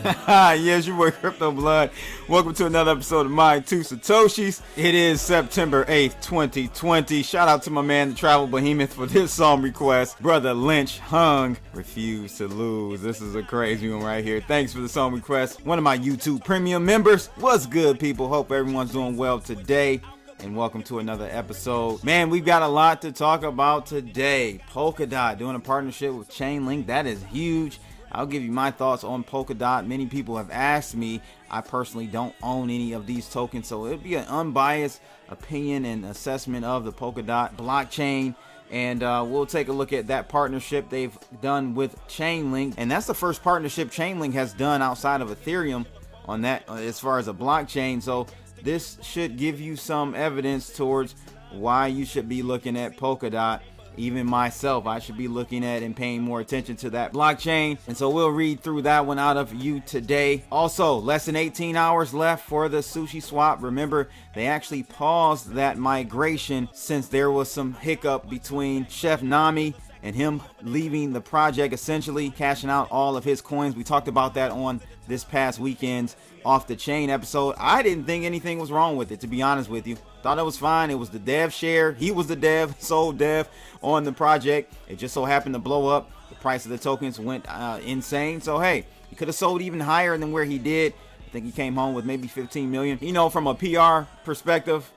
Yes, your boy Crypto Blood. Welcome to another episode of My Two Satoshis. It is September 8th, 2020. Shout out to my man, the Travel Behemoth, for this song request. Brother Lynch Hung, Refuse to Lose. This is a crazy one right here. Thanks for the song request. One of my YouTube premium members. What's good, people? Hope everyone's doing well today. And welcome to another episode. Man, we've got a lot to talk about today. Polkadot doing a partnership with Chainlink. That is huge. I'll give you my thoughts on Polkadot. Many people have asked me. I personally don't own any of these tokens, so it'll be an unbiased opinion and assessment of the Polkadot blockchain. And we'll take a look at that partnership they've done with Chainlink. And that's the first partnership Chainlink has done outside of Ethereum on that as far as a blockchain. So this should give you some evidence towards why you should be looking at Polkadot. Even myself, I should be looking at and paying more attention to that blockchain. And so we'll read through that one out of you today. Also, less than 18 hours left for the SushiSwap. Remember, they actually paused that migration since there was some hiccup between Chef Nami and him leaving the project, essentially cashing out all of his coins. We talked about that on this past weekend's Off the Chain episode. I didn't think anything was wrong with it, to be honest with you. Thought it was fine. It was the dev share. He was the dev, sole dev on the project. It just so happened to blow up. The price of the tokens went insane. So, hey, he could have sold even higher than where he did. I think he came home with maybe 15 million. You know, from a PR perspective,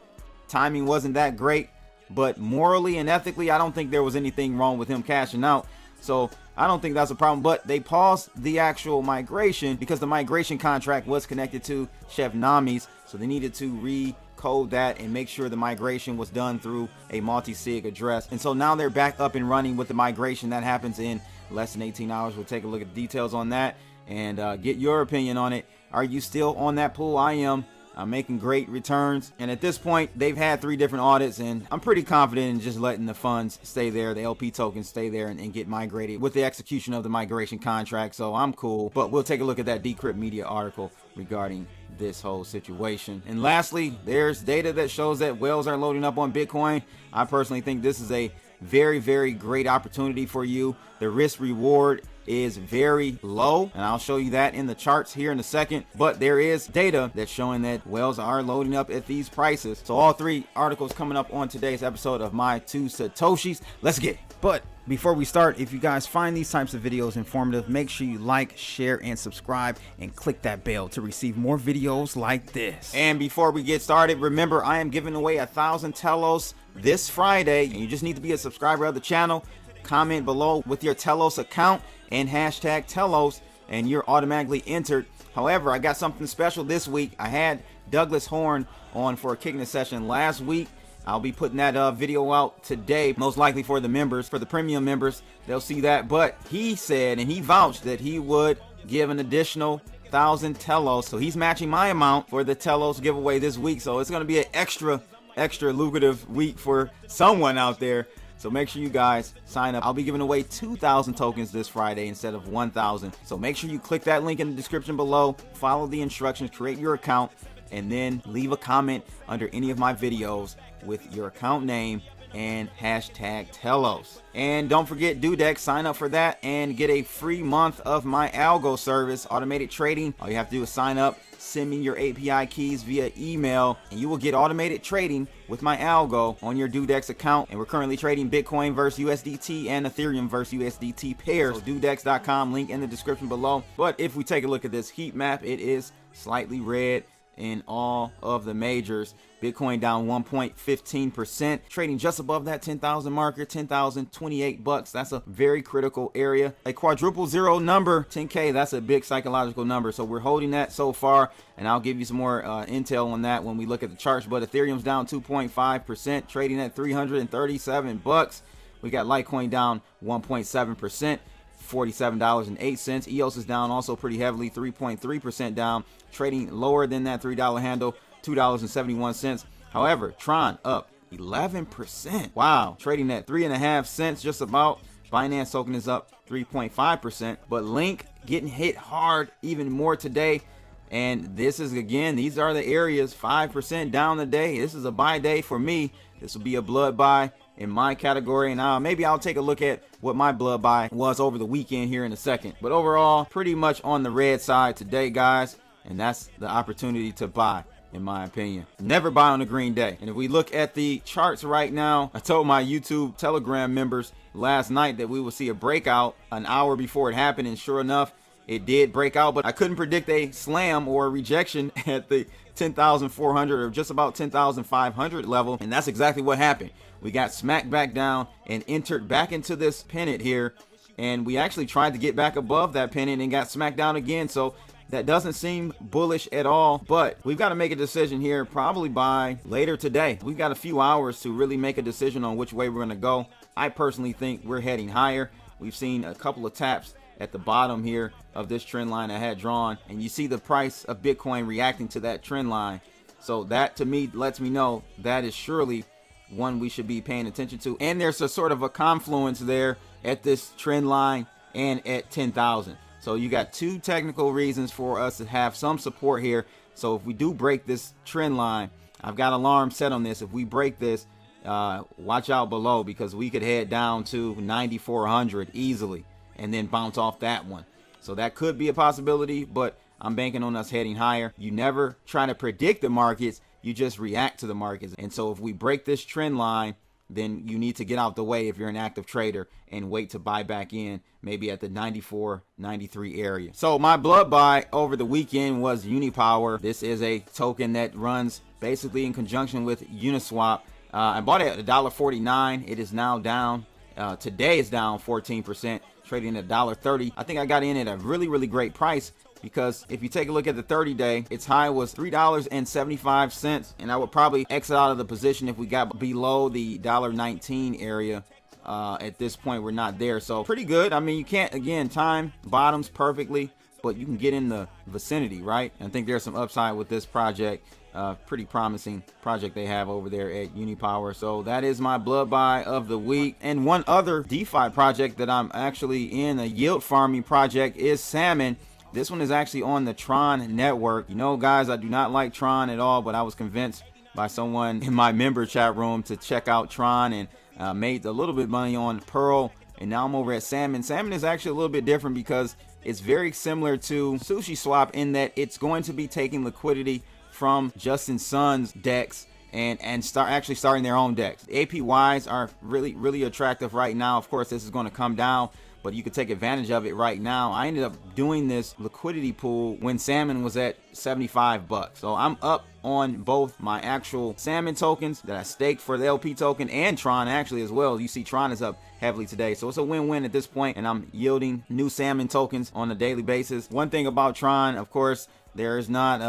timing wasn't that great. But morally and ethically, I don't think there was anything wrong with him cashing out. So I don't think that's a problem. But they paused the actual migration because the migration contract was connected to Chef Nami's. So they needed to recode that and make sure the migration was done through a multi-sig address. And so now they're back up and running with the migration. That happens in less than 18 hours. We'll take a look at the details on that and get your opinion on it. Are you still on that pool? I am. I'm making great returns, and at this point they've had 3 different audits, and I'm pretty confident in just letting the funds stay there, the LP tokens stay there and get migrated with the execution of the migration contract. So I'm cool, but we'll take a look at that Decrypt Media article regarding this whole situation. And lastly, there's data that shows that whales are loading up on Bitcoin. I personally think this is a very, very great opportunity for you. The risk reward is very low, and I'll show you that in the charts here in a second. But there is data that's showing that whales are loading up at these prices. So all 3 articles coming up on today's episode of My Two Satoshis. Let's get it. But before we start, if you guys find these types of videos informative, make sure you like, share, and subscribe, and click that bell to receive more videos like this. And before we get started, remember, I am giving away 1,000 Telos this Friday, and you just need to be a subscriber of the channel. Comment below with your Telos account and hashtag Telos, and you're automatically entered. However, I got something special this week. I had Douglas Horn on for a kicking a session last week. I'll be putting that video out today, most likely for the members, for the premium members. They'll see that. But he said, and he vouched that he would give an additional 1,000 Telos. So he's matching my amount for the Telos giveaway this week. So it's going to be an extra lucrative week for someone out there. So make sure you guys sign up. I'll be giving away 2,000 tokens this Friday instead of 1,000. So make sure you click that link in the description below, follow the instructions, create your account, and then leave a comment under any of my videos with your account name and hashtag Telos. And don't forget Dudex, sign up for that and get a free month of my algo service, automated trading. All you have to do is sign up, send me your API keys via email, and you will get automated trading with my algo on your Dudex account. And we're currently trading Bitcoin versus USDT and Ethereum versus USDT pairs. So Dudex.com, link in the description below. But if we take a look at this heat map, it is slightly red in all of the majors. Bitcoin down 1.15%, trading just above that 10,000 marker, 10,028 bucks. That's a very critical area. A quadruple zero number, 10K, that's a big psychological number. So we're holding that so far, and I'll give you some more intel on that when we look at the charts. But Ethereum's down 2.5%, trading at 337 bucks. We got Litecoin down 1.7%. $47.08. EOS is down also pretty heavily, 3.3% down, trading lower than that $3 handle, $2.71. However, Tron up 11%. Wow, trading at 3.5 cents just about. Binance token is up 3.5%, but Link getting hit hard even more today. And this is, again, these are the areas, 5% down the day. This is a buy day for me. This will be a blood buy in my category, and maybe I'll take a look at what my blood buy was over the weekend here in a second. But overall, pretty much on the red side today, guys, and that's the opportunity to buy, in my opinion. Never buy on a green day. And if we look at the charts right now, I told my YouTube Telegram members last night that we will see a breakout an hour before it happened, and sure enough, it did break out, but I couldn't predict a slam or a rejection at the 10,400 or just about 10,500 level, and that's exactly what happened. We got smacked back down and entered back into this pennant here, and we actually tried to get back above that pennant and got smacked down again. So that doesn't seem bullish at all, but we've got to make a decision here probably by later today. We've got a few hours to really make a decision on which way we're going to go. I personally think we're heading higher. We've seen a couple of taps at the bottom here of this trend line I had drawn, and you see the price of Bitcoin reacting to that trend line. So that to me lets me know that is surely one we should be paying attention to. And there's a sort of a confluence there at this trend line and at 10,000. So you got two technical reasons for us to have some support here. So if we do break this trend line, I've got alarm set on this. If we break this, watch out below, because we could head down to 9,400 easily and then bounce off that one. So that could be a possibility, but I'm banking on us heading higher. You never try to predict the markets, you just react to the markets. And so if we break this trend line, then you need to get out the way if you're an active trader and wait to buy back in maybe at the 94, 93 area. So my blood buy over the weekend was Unipower. This is a token that runs basically in conjunction with Uniswap. I bought it at $1.49. It is now down. Today it's down 14%, trading at $1.30. I think I got in at a really great price, because if you take a look at the 30-day, its high was $3.75, and I would probably exit out of the position if we got below the $1.19 area. At this point, we're not there, so pretty good. I mean, you can't, again, time bottoms perfectly, but you can get in the vicinity, right? And I think there's some upside with this project. Pretty promising project they have over there at Unipower. So that is my blood buy of the week. And one other DeFi project that I'm actually in, a yield farming project, is Salmon. This one is actually on the Tron network. You know, guys, I do not like Tron at all, but I was convinced by someone in my member chat room to check out Tron, and made a little bit of money on Pearl, and now I'm over at Salmon. Salmon is actually a little bit different because it's very similar to SushiSwap in that it's going to be taking liquidity from Justin Sun's decks and starting their own decks. The APYs are really attractive right now. Of course, this is going to come down, but you could take advantage of it right now. I ended up doing this liquidity pool when Salmon was at $75. So I'm up on both my actual Salmon tokens that I staked for the LP token, and Tron actually as well. You see Tron is up heavily today, so it's a win-win at this point, and I'm yielding new Salmon tokens on a daily basis. One thing about Tron, of course, there is not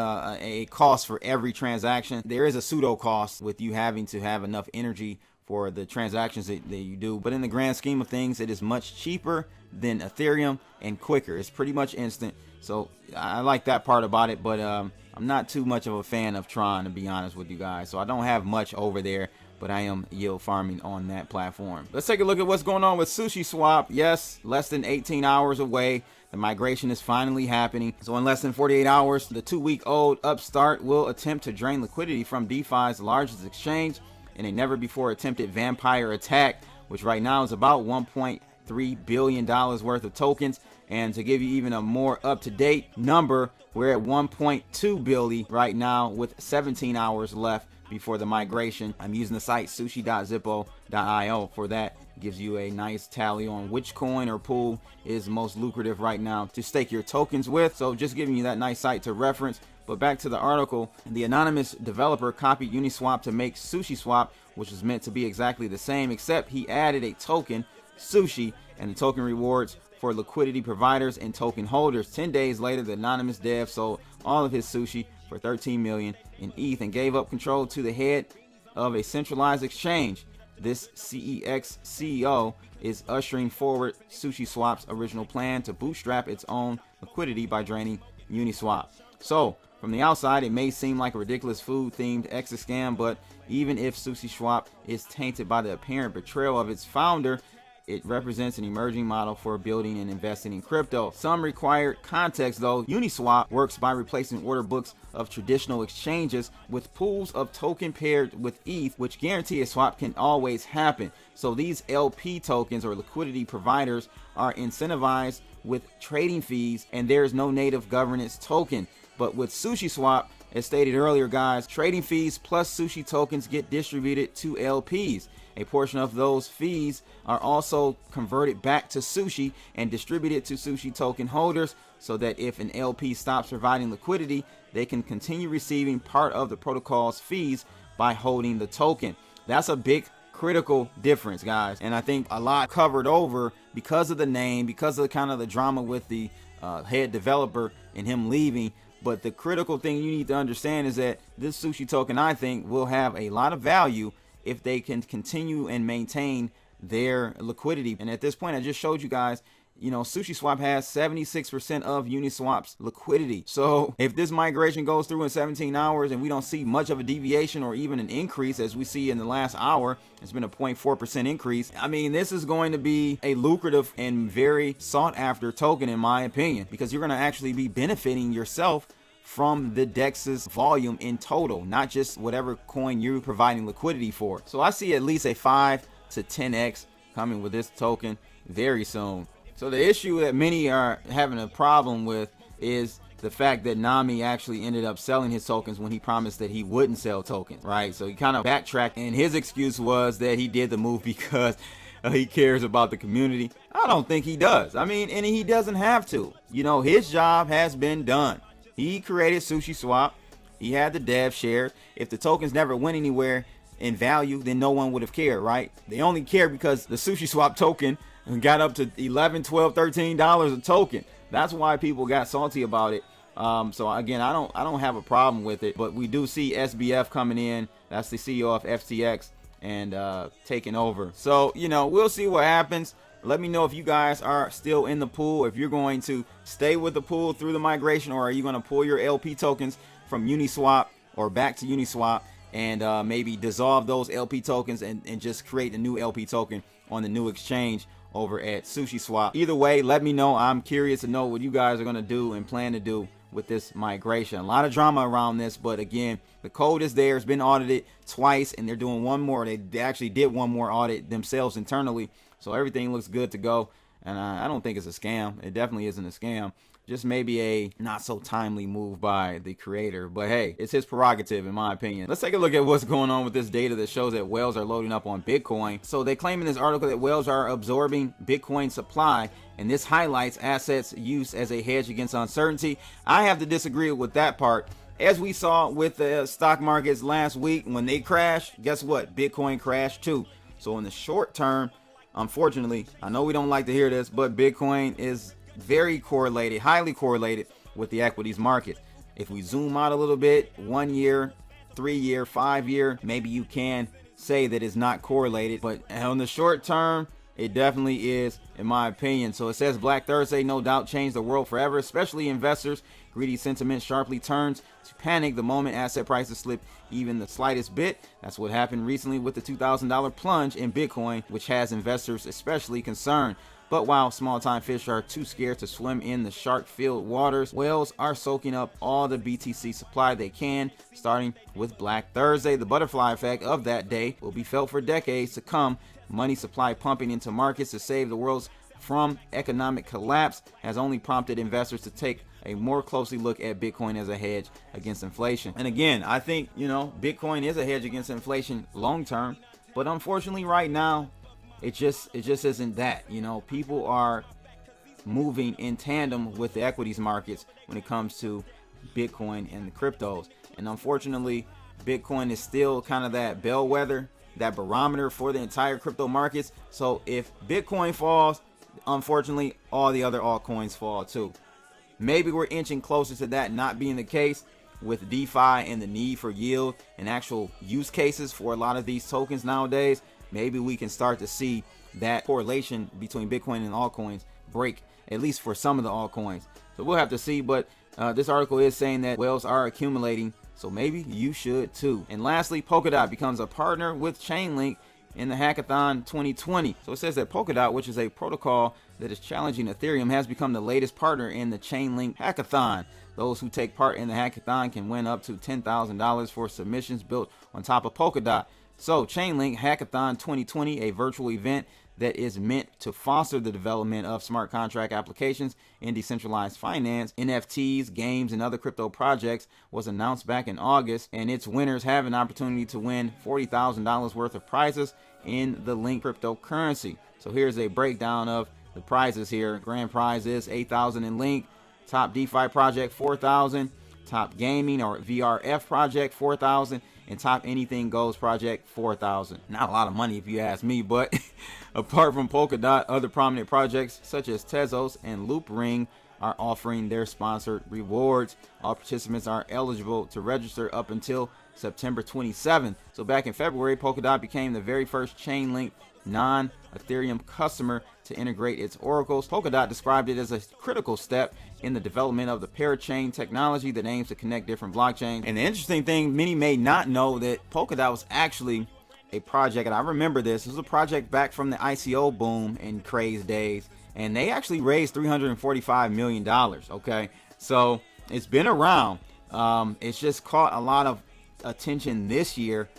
a cost for every transaction. There is a pseudo cost with you having to have enough energy for the transactions that you do, but in the grand scheme of things, it is much cheaper than Ethereum and quicker. It's pretty much instant, so I like that part about it. But I'm not too much of a fan of Tron, to be honest with you guys, so I don't have much over there, but I am yield farming on that platform. Let's take a look at what's going on with SushiSwap. Yes, less than 18 hours away. The migration is finally happening. So in less than 48 hours, the 2-week-old upstart will attempt to drain liquidity from DeFi's largest exchange in a never-before attempted vampire attack, which right now is about $1.3 billion worth of tokens. And to give you even a more up-to-date number, we're at 1.2 billion right now with 17 hours left before the migration. I'm using the site sushi.zippo.io for that. Gives you a nice tally on which coin or pool is most lucrative right now to stake your tokens with. So just giving you that nice site to reference. But back to the article, the anonymous developer copied Uniswap to make SushiSwap, which was meant to be exactly the same, except he added a token, Sushi, and the token rewards for liquidity providers and token holders. 10 days later, the anonymous dev sold all of his Sushi for 13 million in ETH and gave up control to the head of a centralized exchange. This CEX CEO is ushering forward SushiSwap's original plan to bootstrap its own liquidity by draining Uniswap. So, from the outside, it may seem like a ridiculous food-themed exit scam, but even if SushiSwap is tainted by the apparent betrayal of its founder, It represents an emerging model for building and investing in crypto. Some required context though. Uniswap works by replacing order books of traditional exchanges with pools of token paired with ETH, which guarantee a swap can always happen. So these LP tokens or liquidity providers are incentivized with trading fees, and there is no native governance token. But with SushiSwap, as stated earlier, guys, trading fees plus Sushi tokens get distributed to LPs. A portion of those fees are also converted back to Sushi and distributed to Sushi token holders, so that if an LP stops providing liquidity, they can continue receiving part of the protocol's fees by holding the token. That's a big critical difference, guys, and I think a lot covered over because of the name, because of the kind of the drama with the head developer and him leaving. But the critical thing you need to understand is that this Sushi token, I think, will have a lot of value if they can continue and maintain their liquidity. And at this point, I just showed you guys, you know, SushiSwap has 76% of Uniswap's liquidity. So if this migration goes through in 17 hours and we don't see much of a deviation or even an increase, as we see in the last hour, it's been a 0.4% increase. I mean, this is going to be a lucrative and very sought after token, in my opinion, because you're going to actually be benefiting yourself from the DEX's volume in total, not just whatever coin you're providing liquidity for. So I see at least a 5 to 10x coming with this token very soon. So the issue that many are having a problem with is the fact that Nami actually ended up selling his tokens when he promised that he wouldn't sell tokens, right? So he kind of backtracked, and his excuse was that he did the move because he cares about the community. I don't think he does. I mean, and he doesn't have to. You know, his job has been done. He created SushiSwap. He had the dev share. If the tokens never went anywhere in value, then no one would have cared, right? They only care because the SushiSwap token got up to $11, $12, $13 a token. That's why people got salty about it. So again, I don't have a problem with it, but we do see SBF coming in. That's the CEO of FTX and taking over. So, you know, we'll see what happens. Let me know if you guys are still in the pool, if you're going to stay with the pool through the migration, or are you going to pull your LP tokens from Uniswap or back to Uniswap and maybe dissolve those LP tokens and just create a new LP token on the new exchange over at SushiSwap. Either way, let me know. I'm curious to know what you guys are going to do and plan to do with this migration. A lot of drama around this, but again, the code is there. It's been audited twice, and they're doing one more. They actually did one more audit themselves internally, so everything looks good to go. And I don't think it's a scam. It definitely isn't a scam. Just maybe a not so timely move by the creator, but hey, it's his prerogative in my opinion. Let's take a look at what's going on with this data that shows that whales are loading up on Bitcoin. So they claim in this article that whales are absorbing Bitcoin supply, and this highlights assets use as a hedge against uncertainty. I have to disagree with that part. As we saw with the stock markets last week, when they crashed, guess what? Bitcoin crashed too. So in the short term, unfortunately, I know we don't like to hear this, but Bitcoin is very correlated, highly correlated with the equities market. If we zoom out a little bit, 1 year, 3 year, 5 year, maybe you can say that it's not correlated, but on the short term, it definitely is, in my opinion. So it says Black Thursday no doubt changed the world forever, especially investors. Greedy sentiment sharply turns to panic the moment asset prices slip even the slightest bit. That's what happened recently with the $2,000 plunge in Bitcoin, which has investors especially concerned. But while small-time fish are too scared to swim in the shark-filled waters, whales are soaking up all the BTC supply they can, starting with Black Thursday. The butterfly effect of that day will be felt for decades to come. Money supply pumping into markets to save the world from economic collapse has only prompted investors to take a more closely look at Bitcoin as a hedge against inflation. And again, I think, you know, Bitcoin is a hedge against inflation long-term, but unfortunately right now, it just isn't that. You know, people are moving in tandem with the equities markets when it comes to Bitcoin and the cryptos. And unfortunately, Bitcoin is still kind of that bellwether, that barometer for the entire crypto markets. So if Bitcoin falls, unfortunately, all the other altcoins fall too. Maybe we're inching closer to that not being the case with DeFi and the need for yield and actual use cases for a lot of these tokens nowadays. Maybe we can start to see that correlation between Bitcoin and altcoins break, at least for some of the altcoins. So we'll have to see, but this article is saying that whales are accumulating, so maybe you should too. And lastly, Polkadot becomes a partner with Chainlink in the Hackathon 2020. So it says that Polkadot, which is a protocol that is challenging Ethereum, has become the latest partner in the Chainlink Hackathon. Those who take part in the hackathon can win up to $10,000 for submissions built on top of Polkadot. So Chainlink Hackathon 2020, a virtual event that is meant to foster the development of smart contract applications in decentralized finance, NFTs, games, and other crypto projects, was announced back in August, and its winners have an opportunity to win $40,000 worth of prizes in the Link cryptocurrency. So here's a breakdown of the prizes here. Grand prize is $8,000 in Link, top DeFi project $4,000, top gaming or VRF project $4,000, and top anything goes project $4,000. Not a lot of money if you ask me, but apart from Polkadot, other prominent projects such as Tezos and Loopring are offering their sponsored rewards. All participants are eligible to register up until September 27th. So back in February, Polkadot became the very first Chainlink non-Ethereum customer to integrate its oracles. Polkadot described it as a critical step in the development of the parachain technology that aims to connect different blockchains. And the interesting thing, many may not know that Polkadot was actually a project, and I remember this was a project back from the ICO boom and craze days, and they actually raised $345 million. Okay, so it's been around. It's just caught a lot of attention this year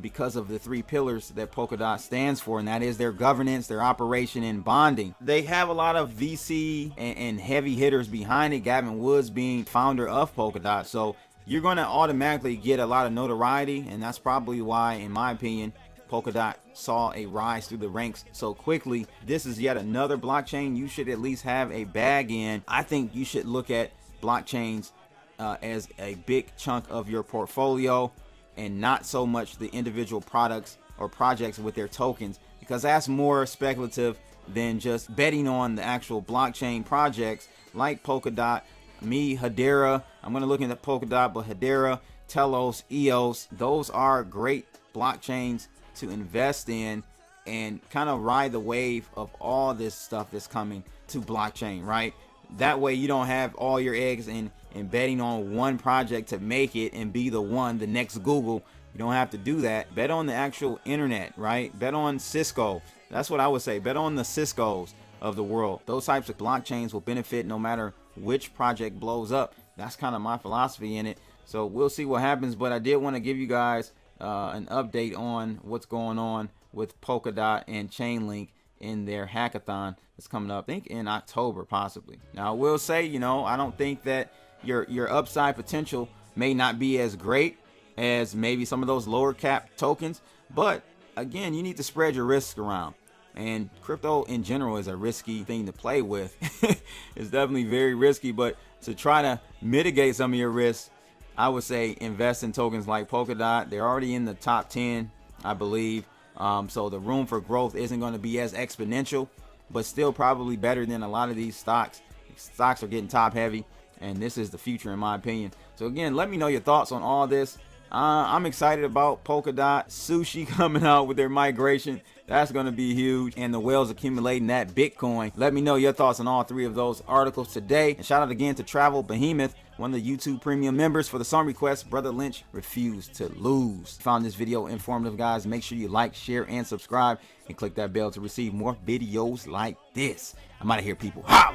because of the three pillars that Polkadot stands for, and that is their governance, their operation, and bonding. They have a lot of VC and heavy hitters behind it, Gavin Woods being founder of Polkadot. So you're going to automatically get a lot of notoriety, and that's probably why, in my opinion, Polkadot saw a rise through the ranks so quickly. This is yet another blockchain you should at least have a bag in. I think you should look at blockchains as a big chunk of your portfolio, and not so much the individual products or projects with their tokens, because that's more speculative than just betting on the actual blockchain projects like Polkadot. Hedera, I'm going to look into Polkadot, but Hedera, Telos, EOS, those are great blockchains to invest in and kind of ride the wave of all this stuff that's coming to blockchain, right? That way you don't have all your eggs in betting on one project to make it and be the next Google. You don't have to do that. Bet on the actual internet, right? Bet on Cisco. That's what I would say. Bet on the Ciscos of the world. Those types of blockchains will benefit no matter which project blows up. That's kind of my philosophy in it. So we'll see what happens, but I did want to give you guys an update on what's going on with Polkadot and Chainlink in their hackathon that's coming up, I think in October possibly. Now I will say, I don't think that your upside potential may not be as great as maybe some of those lower cap tokens, but again, you need to spread your risks around, and crypto in general is a risky thing to play with. It's definitely very risky, but to try to mitigate some of your risks, I would say invest in tokens like Polkadot. They're already in the top 10, I believe. So the room for growth isn't going to be as exponential, but still probably better than a lot of these stocks. Stocks are getting top heavy, and this is the future in my opinion. So again, let me know your thoughts on all this. I'm excited about Polkadot, Sushi coming out with their migration. That's going to be huge, and the whales accumulating that Bitcoin. Let me know your thoughts on all three of those articles today. And shout out again to Travel Behemoth, one of the YouTube premium members, for the song request. Brother Lynch refused to lose. Found this video informative, guys. Make sure you like, share, and subscribe, and click that bell to receive more videos like this. I'm out of here, people. How?